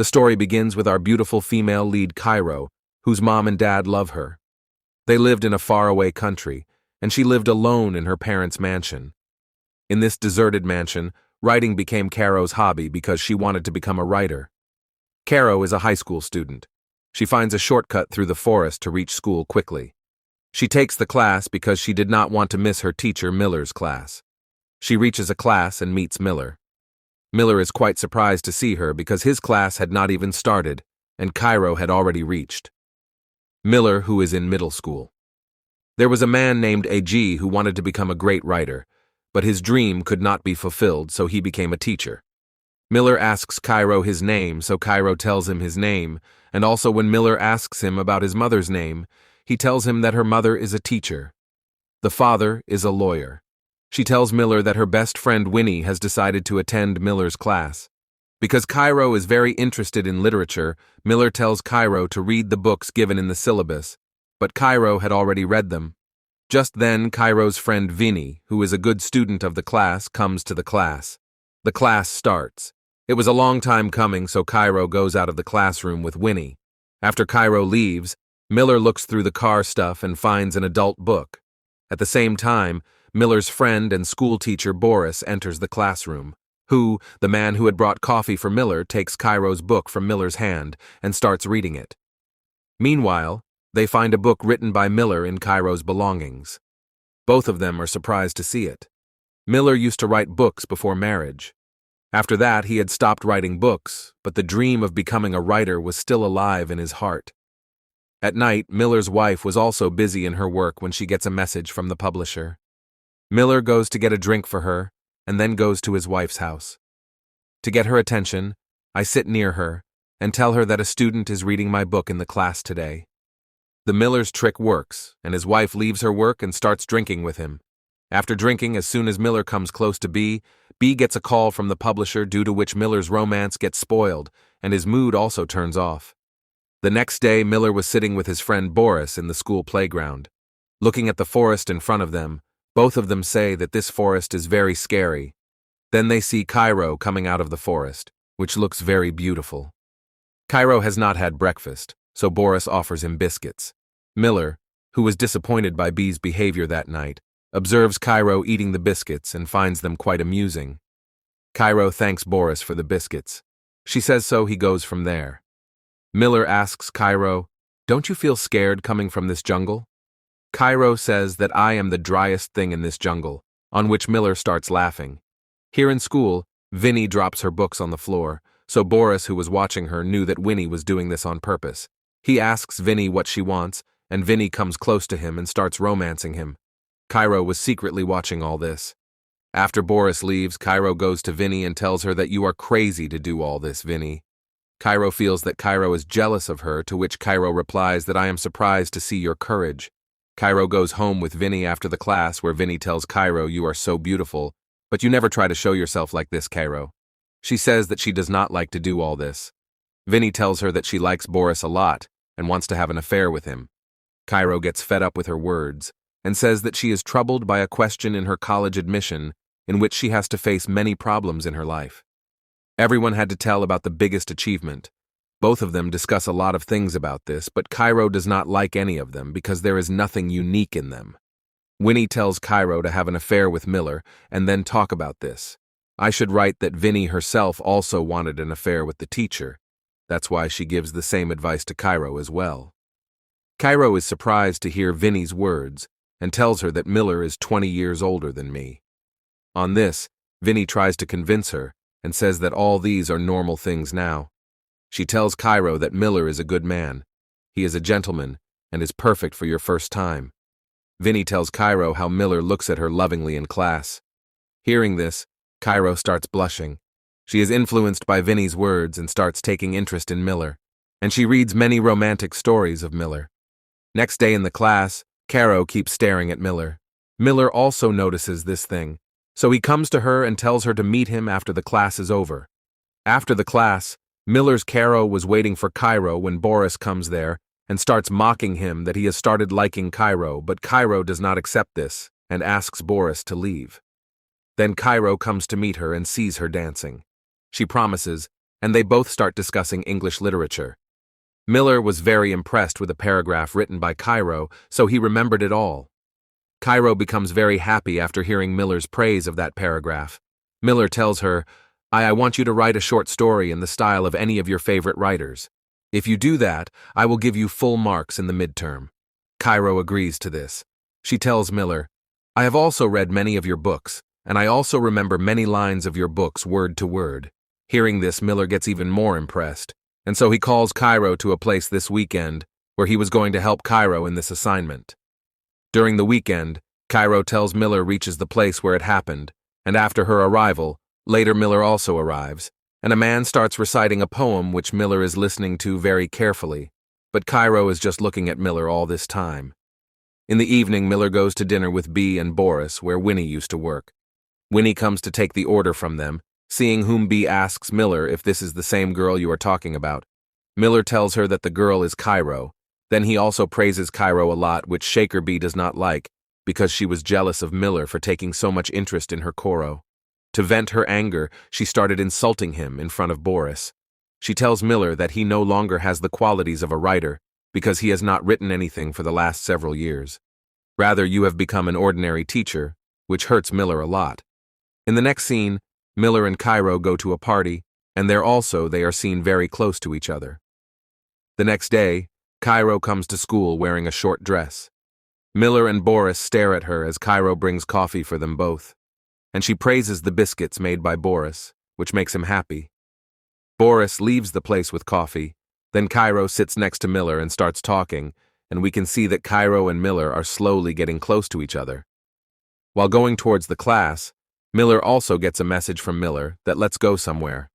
The story begins with our beautiful female lead Cairo, whose mom and dad love her. They lived in a faraway country, and she lived alone in her parents' mansion. In this deserted mansion, writing became Cairo's hobby because she wanted to become a writer. Cairo is a high school student. She finds a shortcut through the forest to reach school quickly. She takes the class because she did not want to miss her teacher Miller's class. She reaches a class and meets Miller. Miller is quite surprised to see her because his class had not even started, and Cairo had already reached. Miller, who is in middle school. There was a man named A.G. who wanted to become a great writer, but his dream could not be fulfilled, so he became a teacher. Miller asks Cairo his name, so Cairo tells him his name, and also when Miller asks him about his mother's name, he tells him that her mother is a teacher. The father is a lawyer. She tells Miller that her best friend Winnie has decided to attend Miller's class. Because Cairo is very interested in literature, Miller tells Cairo to read the books given in the syllabus, but Cairo had already read them. Just then, Cairo's friend Vinny, who is a good student of the class, comes to the class. The class starts. It was a long time coming, so Cairo goes out of the classroom with Winnie. After Cairo leaves, Miller looks through the car stuff and finds an adult book. At the same time, Miller's friend and school teacher Boris enters the classroom, who, the man who had brought coffee for Miller, takes Cairo's book from Miller's hand and starts reading it. Meanwhile, they find a book written by Miller in Cairo's belongings. Both of them are surprised to see it. Miller used to write books before marriage. After that, he had stopped writing books, but the dream of becoming a writer was still alive in his heart. At night, Miller's wife was also busy in her work when she gets a message from the publisher. Miller goes to get a drink for her, and then goes to his wife's house. To get her attention, I sit near her and tell her that a student is reading my book in the class today. The Miller's trick works, and his wife leaves her work and starts drinking with him. After drinking, as soon as Miller comes close to B gets a call from the publisher, due to which Miller's romance gets spoiled, and his mood also turns off. The next day, Miller was sitting with his friend Boris in the school playground. Looking at the forest in front of them, both of them say that this forest is very scary. Then they see Cairo coming out of the forest, which looks very beautiful. Cairo has not had breakfast, so Boris offers him biscuits. Miller, who was disappointed by B's behavior that night, observes Cairo eating the biscuits and finds them quite amusing. Cairo thanks Boris for the biscuits. She says so he goes from there. Miller asks Cairo, "Don't you feel scared coming from this jungle?" Cairo says that I am the driest thing in this jungle, on which Miller starts laughing. Here in school, Vinnie drops her books on the floor, so Boris, who was watching her, knew that Winnie was doing this on purpose. He asks Vinnie what she wants, and Vinnie comes close to him and starts romancing him. Cairo was secretly watching all this. After Boris leaves, Cairo goes to Vinnie and tells her that you are crazy to do all this, Vinnie. Cairo feels that Cairo is jealous of her, to which Cairo replies that I am surprised to see your courage. Cairo goes home with Vinnie after the class, where Vinnie tells Cairo, "You are so beautiful, but you never try to show yourself like this, Cairo." She says that she does not like to do all this. Vinnie tells her that she likes Boris a lot and wants to have an affair with him. Cairo gets fed up with her words and says that she is troubled by a question in her college admission in which she has to face many problems in her life. Everyone had to tell about the biggest achievement. Both of them discuss a lot of things about this, but Cairo does not like any of them because there is nothing unique in them. Winnie tells Cairo to have an affair with Miller and then talk about this. I should write that Vinnie herself also wanted an affair with the teacher. That's why she gives the same advice to Cairo as well. Cairo is surprised to hear Vinnie's words and tells her that Miller is 20 years older than me. On this, Vinnie tries to convince her and says that all these are normal things now. She tells Cairo that Miller is a good man. He is a gentleman and is perfect for your first time. Vinnie tells Cairo how Miller looks at her lovingly in class. Hearing this, Cairo starts blushing. She is influenced by Vinnie's words and starts taking interest in Miller, and she reads many romantic stories of Miller. Next day in the class, Cairo keeps staring at Miller. Miller also notices this thing, so he comes to her and tells her to meet him after the class is over. After the class, Miller's Cairo was waiting for Cairo when Boris comes there and starts mocking him that he has started liking Cairo, but Cairo does not accept this and asks Boris to leave. Then Cairo comes to meet her and sees her dancing. She promises and they both start discussing English literature. Miller was very impressed with a paragraph written by Cairo, so he remembered it all. Cairo becomes very happy after hearing Miller's praise of that paragraph. Miller tells her, I want you to write a short story in the style of any of your favorite writers. If you do that, I will give you full marks in the midterm. Cairo agrees to this. She tells Miller, I have also read many of your books, and I also remember many lines of your books word to word. Hearing this, Miller gets even more impressed, and so he calls Cairo to a place this weekend where he was going to help Cairo in this assignment. During the weekend, Cairo tells Miller reaches the place where it happened, and after her arrival, later Miller also arrives, and a man starts reciting a poem which Miller is listening to very carefully, but Cairo is just looking at Miller all this time. In the evening, Miller goes to dinner with Bea and Boris, where Winnie used to work. Winnie comes to take the order from them, seeing whom Bea asks Miller if this is the same girl you are talking about. Miller tells her that the girl is Cairo. Then he also praises Cairo a lot, which Shaker Bea does not like, because she was jealous of Miller for taking so much interest in her Coro. To vent her anger, she started insulting him in front of Boris. She tells Miller that he no longer has the qualities of a writer, because he has not written anything for the last several years. Rather, you have become an ordinary teacher, which hurts Miller a lot. In the next scene, Miller and Cairo go to a party, and there also they are seen very close to each other. The next day, Cairo comes to school wearing a short dress. Miller and Boris stare at her as Cairo brings coffee for them both, and she praises the biscuits made by Boris, which makes him happy. Boris leaves the place with coffee, then Cairo sits next to Miller and starts talking, and we can see that Cairo and Miller are slowly getting close to each other. While going towards the class, Miller also gets a message from Miller that let's go somewhere.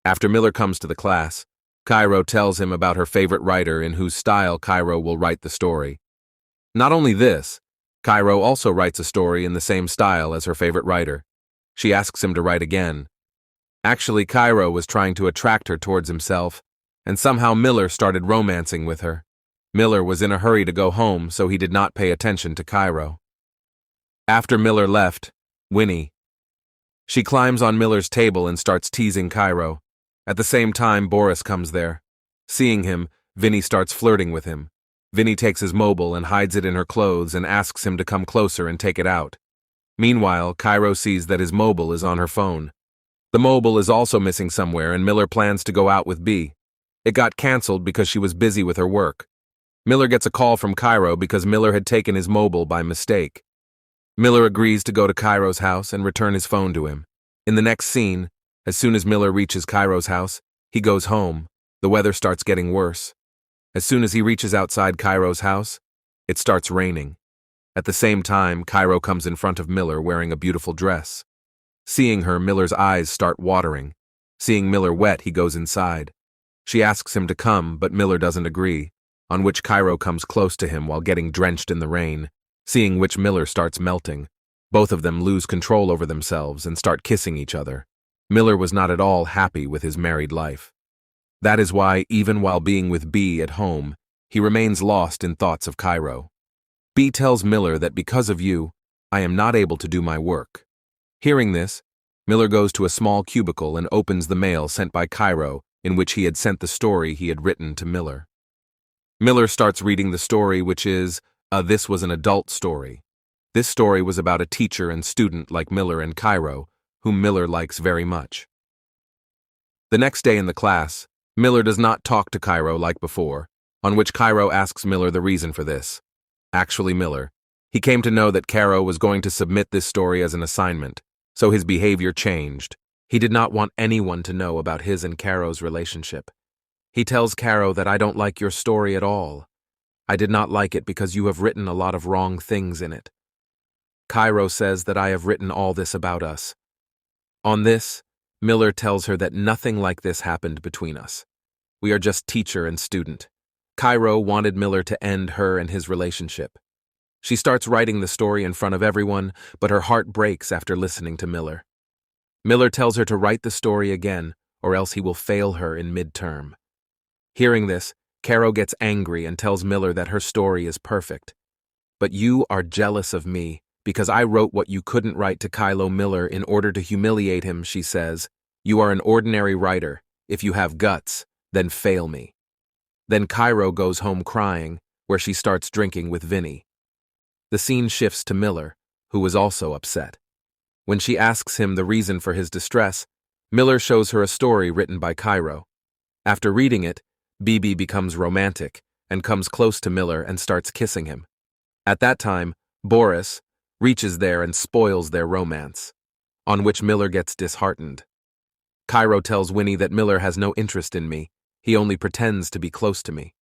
After Miller comes to the class, Cairo tells him about her favorite writer in whose style Cairo will write the story. Not only this, Cairo also writes a story in the same style as her favorite writer. She asks him to write again. Actually, Cairo was trying to attract her towards himself, and somehow Miller started romancing with her. Miller was in a hurry to go home, so he did not pay attention to Cairo. After Miller left, Winnie. She climbs on Miller's table and starts teasing Cairo. At the same time, Boris comes there. Seeing him, Vinny starts flirting with him. Vinny takes his mobile and hides it in her clothes and asks him to come closer and take it out. Meanwhile, Cairo sees that his mobile is on her phone. The mobile is also missing somewhere, and Miller plans to go out with Bea. It got cancelled because she was busy with her work. Miller gets a call from Cairo because Miller had taken his mobile by mistake. Miller agrees to go to Cairo's house and return his phone to him. In the next scene, as soon as Miller reaches Cairo's house, he goes home. The weather starts getting worse. As soon as he reaches outside Cairo's house, it starts raining. At the same time, Cairo comes in front of Miller wearing a beautiful dress. Seeing her, Miller's eyes start watering. Seeing Miller wet, he goes inside. She asks him to come, but Miller doesn't agree, on which Cairo comes close to him while getting drenched in the rain, seeing which Miller starts melting. Both of them lose control over themselves and start kissing each other. Miller was not at all happy with his married life. That is why, even while being with Bea at home, he remains lost in thoughts of Cairo. Bea tells Miller that because of you, I am not able to do my work. Hearing this, Miller goes to a small cubicle and opens the mail sent by Cairo in which he had sent the story he had written to Miller. Miller starts reading the story, which is, this was an adult story. This story was about a teacher and student like Miller and Cairo, whom Miller likes very much. The next day in the class, Miller does not talk to Cairo like before, on which Cairo asks Miller the reason for this. Actually, he came to know that Cairo was going to submit this story as an assignment, so his behavior changed. He did not want anyone to know about his and Cairo's relationship. He tells Cairo that I don't like your story at all. I did not like it because you have written a lot of wrong things in it. Cairo says that I have written all this about us. On this, Miller tells her that nothing like this happened between us. We are just teacher and student. Cairo wanted Miller to end her and his relationship. She starts writing the story in front of everyone, but her heart breaks after listening to Miller. Miller tells her to write the story again, or else he will fail her in midterm. Hearing this, Cairo gets angry and tells Miller that her story is perfect. But you are jealous of me, because I wrote what you couldn't write to Kylo Miller in order to humiliate him, she says. You are an ordinary writer, If you have guts, then fail me. Then Cairo goes home crying, where she starts drinking with Vinny. The scene shifts to Miller, who was also upset. When she asks him the reason for his distress, Miller shows her a story written by Cairo. After reading it, Bibi becomes romantic and comes close to Miller and starts kissing him. At that time, Boris reaches there and spoils their romance, on which Miller gets disheartened. Cairo tells Winnie that Miller has no interest in me, he only pretends to be close to me.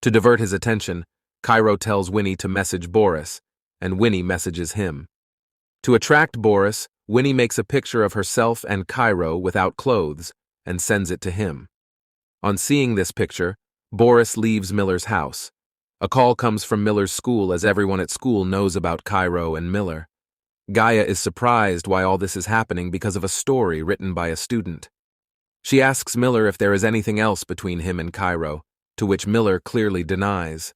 To divert his attention, Cairo tells Winnie to message Boris, and Winnie messages him. To attract Boris, Winnie makes a picture of herself and Cairo without clothes and sends it to him. On seeing this picture, Boris leaves Miller's house. A call comes from Miller's school as everyone at school knows about Cairo and Miller. Gaia is surprised why all this is happening because of a story written by a student. She asks Miller if there is anything else between him and Cairo, to which Miller clearly denies.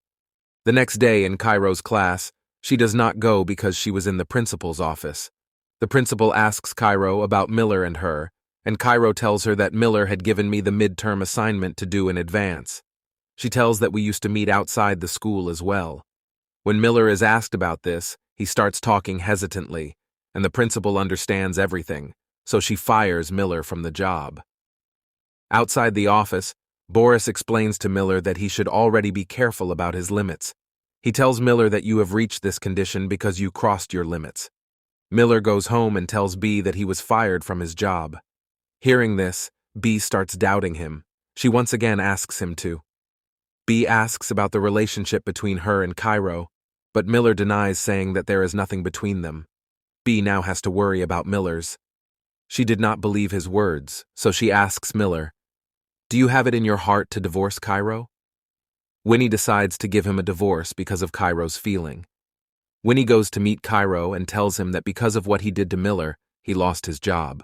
The next day in Cairo's class, she does not go because she was in the principal's office. The principal asks Cairo about Miller and her, and Cairo tells her that Miller had given me the midterm assignment to do in advance. She tells that we used to meet outside the school as well. When Miller is asked about this, he starts talking hesitantly, and the principal understands everything, so she fires Miller from the job. Outside the office, Boris explains to Miller that he should already be careful about his limits. He tells Miller that you have reached this condition because you crossed your limits. Miller goes home and tells B that he was fired from his job. Hearing this, B starts doubting him. She once again asks him to. B asks about the relationship between her and Cairo, but Miller denies, saying that there is nothing between them. B now has to worry about Miller's. She did not believe his words, so she asks Miller, "Do you have it in your heart to divorce Cairo?" Winnie decides to give him a divorce because of Cairo's feeling. Winnie goes to meet Cairo and tells him that because of what he did to Miller, he lost his job.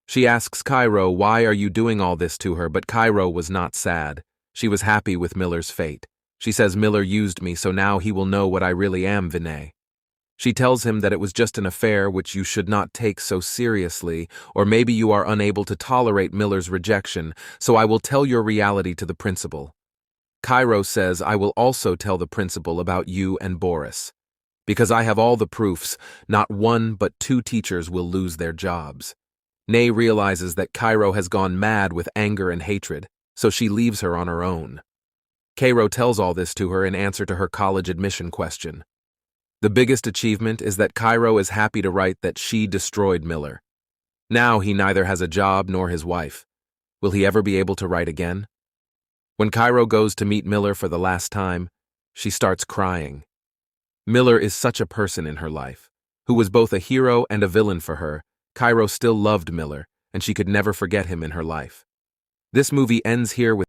She asks Cairo, "Why are you doing all this to her?" But Cairo was not sad. She was happy with Miller's fate. She says, "Miller used me, so now he will know what I really am, Vinay." She tells him that it was just an affair which you should not take so seriously, or maybe you are unable to tolerate Miller's rejection, so I will tell your reality to the principal. Cairo says, "I will also tell the principal about you and Boris. Because I have all the proofs, not one but 2 teachers will lose their jobs." Nay realizes that Cairo has gone mad with anger and hatred, so she leaves her on her own. Cairo tells all this to her in answer to her college admission question. The biggest achievement is that Cairo is happy to write that she destroyed Miller. Now he neither has a job nor his wife. Will he ever be able to write again? When Cairo goes to meet Miller for the last time, she starts crying. Miller is such a person in her life, who was both a hero and a villain for her. Cairo still loved Miller, and she could never forget him in her life. This movie ends here with